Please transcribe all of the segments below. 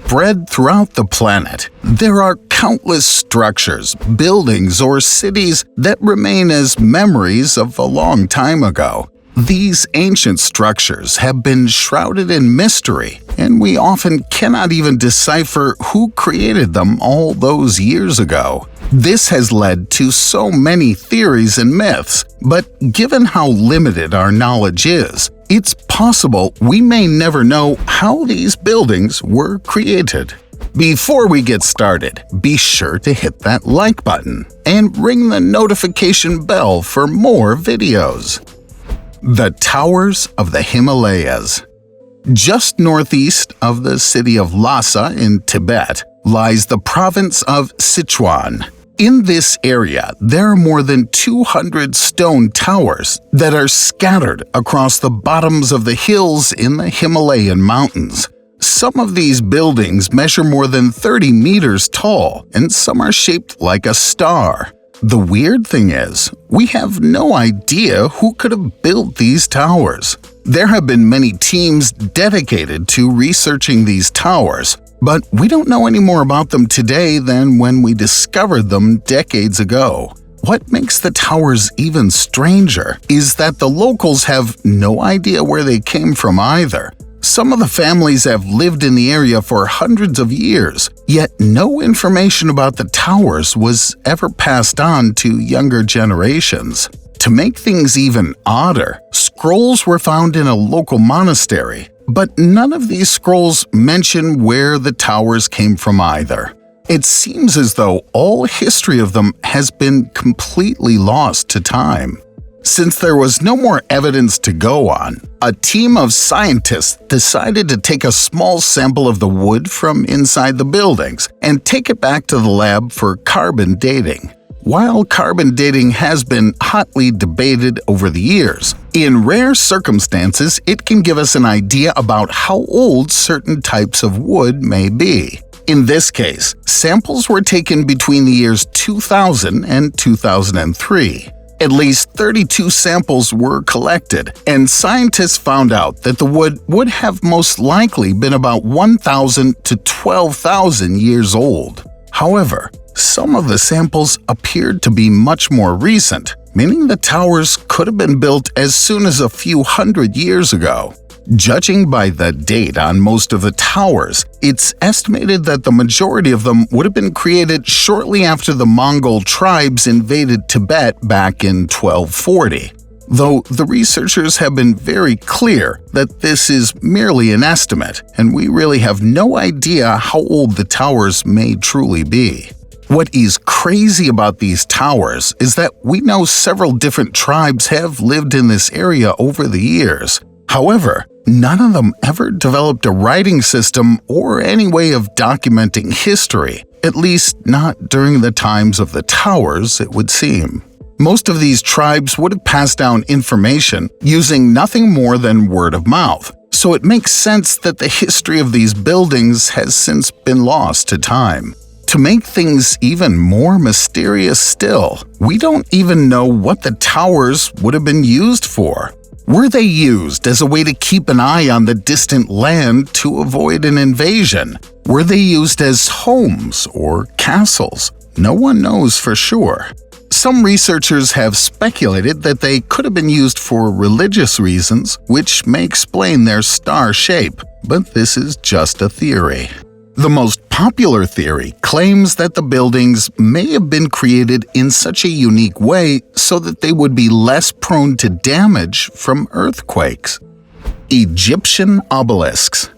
spread throughout the planet, there are countless structures, buildings, or cities that remain as memories of a long time ago. These ancient structures have been shrouded in mystery, and we often cannot even decipher who created them all those years ago. This has led to so many theories and myths, but given how limited our knowledge is, it's possible we may never know how these buildings were created. Before we get started, be sure to hit that like button and ring the notification bell for more videos. The Towers of the Himalayas. Just northeast of the city of Lhasa in Tibet lies the province of Sichuan. In this area, there are more than 200 stone towers that are scattered across the bottoms of the hills in the Himalayan mountains. Some of these buildings measure more than 30 meters tall, and some are shaped like a star. The weird thing is, we have no idea who could have built these towers. There have been many teams dedicated to researching these towers, but we don't know any more about them today than when we discovered them decades ago. What makes the towers even stranger is that the locals have no idea where they came from either. Some of the families have lived in the area for hundreds of years, yet no information about the towers was ever passed on to younger generations. To make things even odder, scrolls were found in a local monastery, but none of these scrolls mention where the towers came from either. It seems as though all history of them has been completely lost to time. Since there was no more evidence to go on, a team of scientists decided to take a small sample of the wood from inside the buildings and take it back to the lab for carbon dating. While carbon dating has been hotly debated over the years, in rare circumstances it can give us an idea about how old certain types of wood may be. In this case, samples were taken between the years 2000 and 2003. At least 32 samples were collected, and scientists found out that the wood would have most likely been about 1,000 to 12,000 years old. However, some of the samples appeared to be much more recent, meaning the towers could have been built as soon as a few hundred years ago. Judging by the date on most of the towers, it's estimated that the majority of them would have been created shortly after the Mongol tribes invaded Tibet back in 1240. Though the researchers have been very clear that this is merely an estimate, and we really have no idea how old the towers may truly be. What is crazy about these towers is that we know several different tribes have lived in this area over the years. However, none of them ever developed a writing system or any way of documenting history, at least not during the times of the towers, it would seem. Most of these tribes would have passed down information using nothing more than word of mouth, so it makes sense that the history of these buildings has since been lost to time. To make things even more mysterious still, we don't even know what the towers would have been used for. Were they used as a way to keep an eye on the distant land to avoid an invasion? Were they used as homes or castles? No one knows for sure. Some researchers have speculated that they could have been used for religious reasons, which may explain their star shape, but this is just a theory. The most popular theory claims that the buildings may have been created in such a unique way so that they would be less prone to damage from earthquakes. Egyptian obelisks.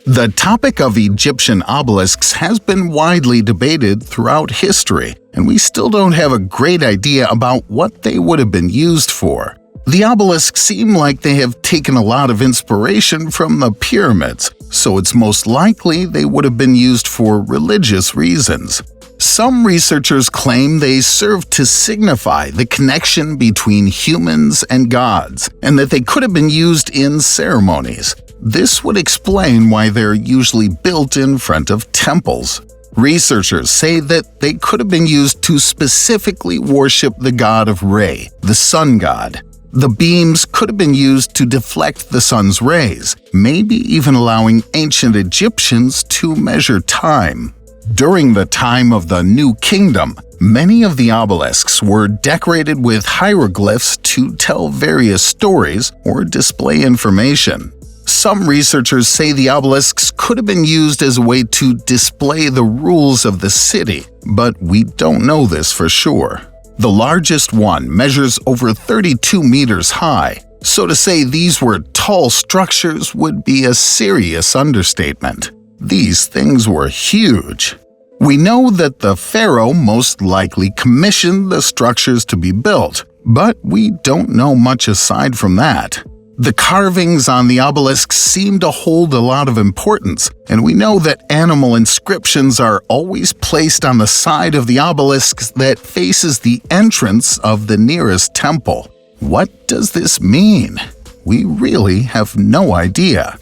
The topic of Egyptian obelisks has been widely debated throughout history, and we still don't have a great idea about what they would have been used for. The obelisks seem like they have taken a lot of inspiration from the pyramids, so it's most likely they would have been used for religious reasons. Some researchers claim they serve to signify the connection between humans and gods, and that they could have been used in ceremonies. This would explain why they're usually built in front of temples. Researchers say that they could have been used to specifically worship the god of Re, the sun god. The beams could have been used to deflect the sun's rays, maybe even allowing ancient Egyptians to measure time. During the time of the New Kingdom, many of the obelisks were decorated with hieroglyphs to tell various stories or display information. Some researchers say the obelisks could have been used as a way to display the rules of the city, but we don't know this for sure. The largest one measures over 32 meters high, so to say these were tall structures would be a serious understatement. These things were huge. We know that the pharaoh most likely commissioned the structures to be built, but we don't know much aside from that. The carvings on the obelisks seem to hold a lot of importance, and we know that animal inscriptions are always placed on the side of the obelisks that faces the entrance of the nearest temple. What does this mean? We really have no idea.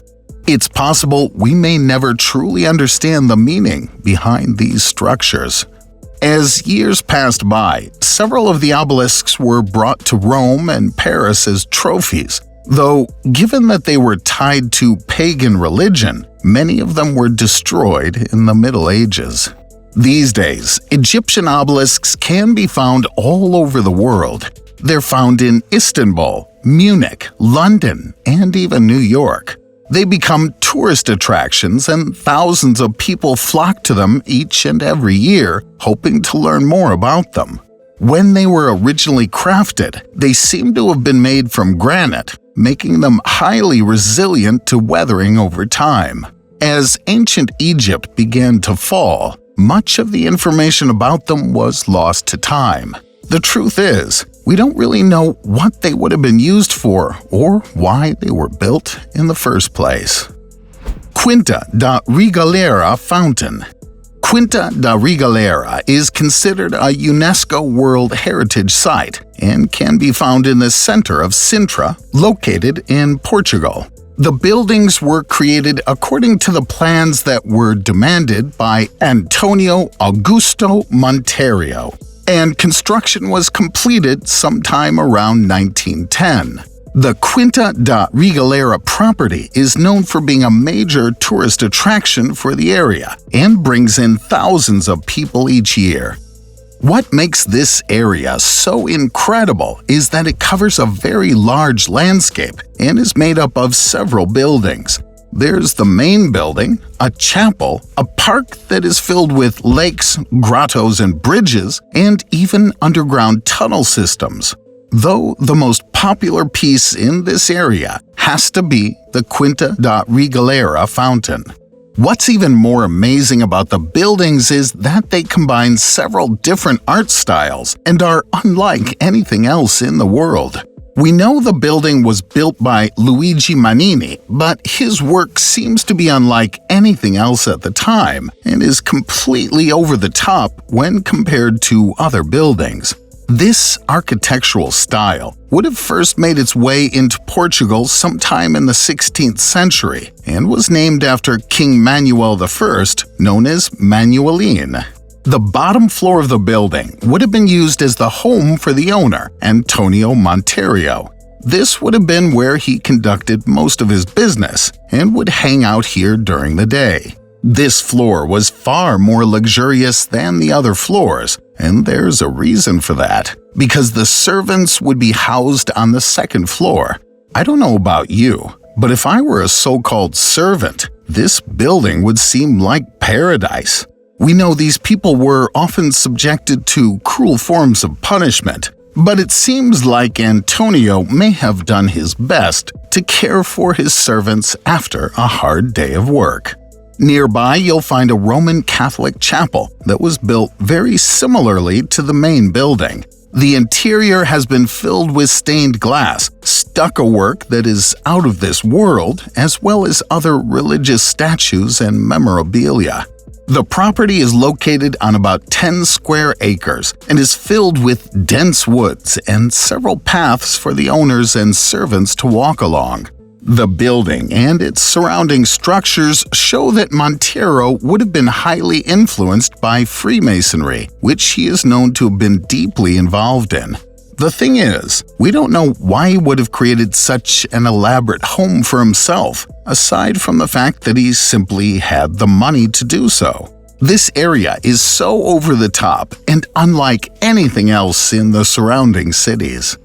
It's possible we may never truly understand the meaning behind these structures. As years passed by, several of the obelisks were brought to Rome and Paris as trophies. Though, given that they were tied to pagan religion, many of them were destroyed in the Middle Ages. These days, Egyptian obelisks can be found all over the world. They're found in Istanbul, Munich, London, and even New York. They become tourist attractions, and thousands of people flock to them each and every year, hoping to learn more about them. When they were originally crafted, they seem to have been made from granite, making them highly resilient to weathering over time. As ancient Egypt began to fall, much of the information about them was lost to time. The truth is, we don't really know what they would have been used for or why they were built in the first place. Quinta da Regaleira Fountain. Quinta da Regaleira is considered a UNESCO World Heritage Site and can be found in the center of Sintra, located in Portugal. The buildings were created according to the plans that were demanded by Antonio Augusto Monteiro, and construction was completed sometime around 1910. The Quinta da Regaleira property is known for being a major tourist attraction for the area and brings in thousands of people each year. What makes this area so incredible is that it covers a very large landscape and is made up of several buildings. There's the main building, a chapel, a park that is filled with lakes, grottos, and bridges, and even underground tunnel systems. Though the most popular piece in this area has to be the Quinta da Regaleira Fountain. What's even more amazing about the buildings is that they combine several different art styles and are unlike anything else in the world. We know the building was built by Luigi Manini, but his work seems to be unlike anything else at the time and is completely over the top when compared to other buildings. This architectural style would have first made its way into Portugal sometime in the 16th century and was named after King Manuel I, known as Manueline. The bottom floor of the building would have been used as the home for the owner, Antonio Monteiro. This would have been where he conducted most of his business and would hang out here during the day. This floor was far more luxurious than the other floors, and there's a reason for that, because the servants would be housed on the second floor. I don't know about you, but if I were a so-called servant, this building would seem like paradise. We know these people were often subjected to cruel forms of punishment, but it seems like Antonio may have done his best to care for his servants after a hard day of work. Nearby, you'll find a Roman Catholic chapel that was built very similarly to the main building. The interior has been filled with stained glass, stucco work that is out of this world, as well as other religious statues and memorabilia. The property is located on about 10 square acres and is filled with dense woods and several paths for the owners and servants to walk along. The building and its surrounding structures show that Monteiro would have been highly influenced by Freemasonry, which he is known to have been deeply involved in. The thing is, we don't know why he would have created such an elaborate home for himself, aside from the fact that he simply had the money to do so. This area is so over the top and unlike anything else in the surrounding cities.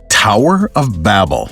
Tower of Babel.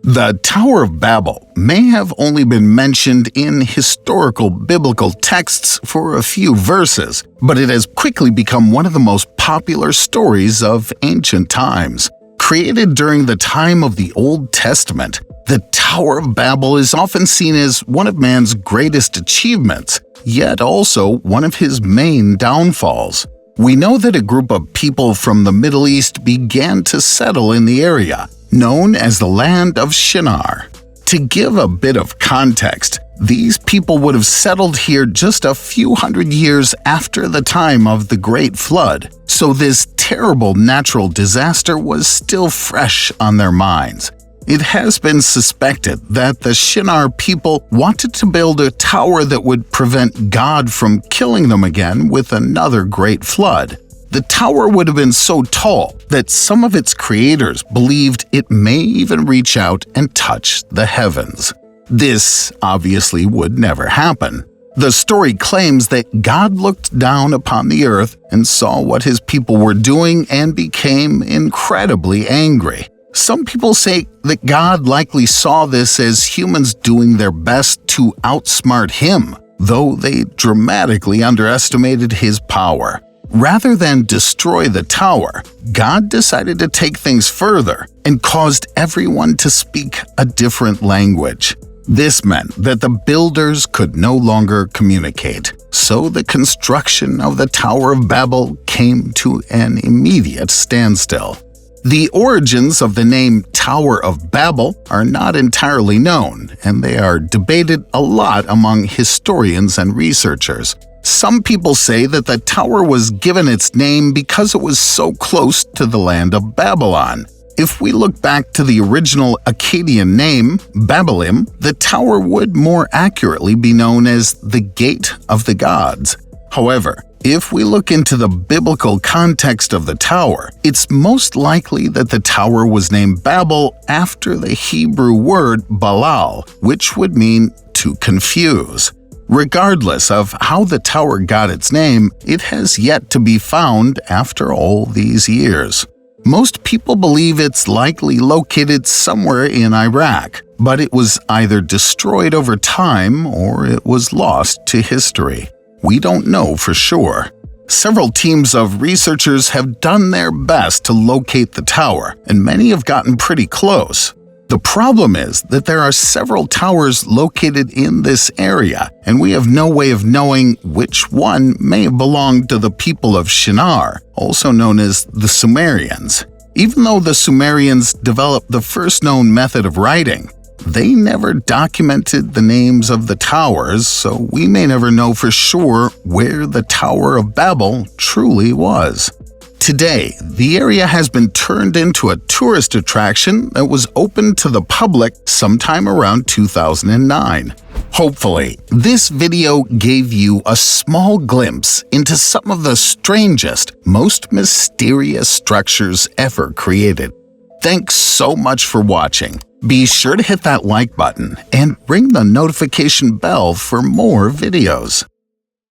The Tower of Babel may have only been mentioned in historical biblical texts for a few verses, but it has quickly become one of the most popular stories of ancient times. Created during the time of the Old Testament, the Tower of Babel is often seen as one of man's greatest achievements, yet also one of his main downfalls. We know that a group of people from the Middle East began to settle in the area, known as the land of Shinar. To give a bit of context, these people would have settled here just a few hundred years after the time of the Great Flood, so this terrible natural disaster was still fresh on their minds. It has been suspected that the Shinar people wanted to build a tower that would prevent God from killing them again with another great flood. The tower would have been so tall that some of its creators believed it may even reach out and touch the heavens. This obviously would never happen. The story claims that God looked down upon the earth and saw what his people were doing and became incredibly angry. Some people say that God likely saw this as humans doing their best to outsmart him, though they dramatically underestimated his power. Rather than destroy the tower, God decided to take things further and caused everyone to speak a different language. This meant that the builders could no longer communicate, so the construction of the Tower of Babel came to an immediate standstill. The origins of the name Tower of Babel are not entirely known, and they are debated a lot among historians and researchers. Some people say that the tower was given its name because it was so close to the land of Babylon. If we look back to the original Akkadian name, Babelim, the tower would more accurately be known as the Gate of the Gods. However, if we look into the biblical context of the tower, it's most likely that the tower was named Babel after the Hebrew word balal, which would mean to confuse. Regardless of how the tower got its name, it has yet to be found after all these years. Most people believe it's likely located somewhere in Iraq, but it was either destroyed over time or it was lost to history. We don't know for sure. Several teams of researchers have done their best to locate the tower, and many have gotten pretty close. The problem is that there are several towers located in this area, and we have no way of knowing which one may have belonged to the people of Shinar, also known as the Sumerians. Even though the Sumerians developed the first known method of writing, they never documented the names of the towers, so we may never know for sure where the Tower of Babel truly was. Today, the area has been turned into a tourist attraction that was opened to the public sometime around 2009. Hopefully, this video gave you a small glimpse into some of the strangest, most mysterious structures ever created. Thanks so much for watching. Be sure to hit that like button and ring the notification bell for more videos.